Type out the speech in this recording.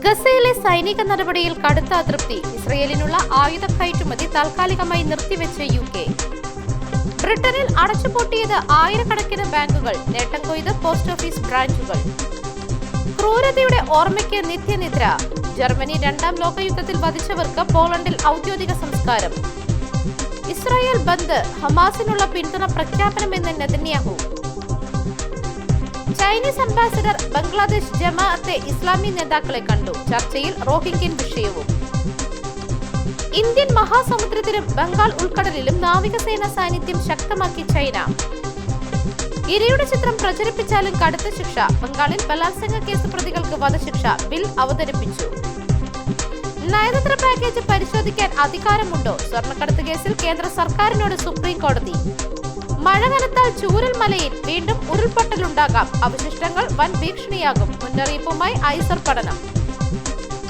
ഗസയിലെ സൈനിക നടപടിയിൽ കടുത്ത അതൃപ്തി. ഇസ്രയേലിനുള്ള ആയുധ കയറ്റുമതി താൽക്കാലികമായി നിർത്തിവെച്ച UK. ബ്രിട്ടനിൽ അടച്ചുപൂട്ടിയത് ആയിരക്കണക്കിന് ബാങ്കുകൾ. നേട്ടം കൊയ്ത് പോസ്റ്റ് ഓഫീസ് ബ്രാഞ്ചുകൾ. ക്രൂരതയുടെ ഓർമ്മയ്ക്ക് നിത്യനിദ്ര. ജർമ്മനി രണ്ടാം ലോകയുദ്ധത്തിൽ വധിച്ചവർക്ക് പോളണ്ടിൽ ഔദ്യോഗിക സംസ്കാരം. ഇസ്രായേൽ ബന്ദ്, ഹമാസിനുള്ള പിന്തുണ പ്രഖ്യാപനമെന്ന് Netanyahu. Chinese ambassador Bangladesh Jamaat Islami നേതാക്കളെ കണ്ടു. ചർച്ചയിൽ റോഹിംഗ്യൻ വിഷയവും. ഇന്ത്യൻ മഹാസമുദ്രത്തിലും ബംഗാൾ ഉൾക്കടലിലും നാവികസേന സാന്നിധ്യം ശക്തമാക്കി ചൈന. ഇരയുടെ ചിത്രം പ്രചരിപ്പിച്ചാലും കടുത്ത ശിക്ഷ. ബംഗാളിൽ ബലാത്സംഗ കേസ് പ്രതികൾക്ക് വധശിക്ഷ. ബിൽ അവതരിപ്പിച്ചു. നയതന്ത്ര പാക്കേജ് പരിശോധിക്കാൻ അധികാരമുണ്ടോ? സ്വർണ്ണക്കടത്ത് കേസിൽ കേന്ദ്ര സർക്കാരിനോട് സുപ്രീം കോടതി. മഴ കനത്താൽ ചൂരൽമലയിൽ വീണ്ടും ഉരുൾപൊട്ടലുണ്ടാകാം. അവശിഷ്ടങ്ങൾ വൻ ഭീഷണിയാകും. മുന്നറിയിപ്പുമായി ഐസർ പഠനം.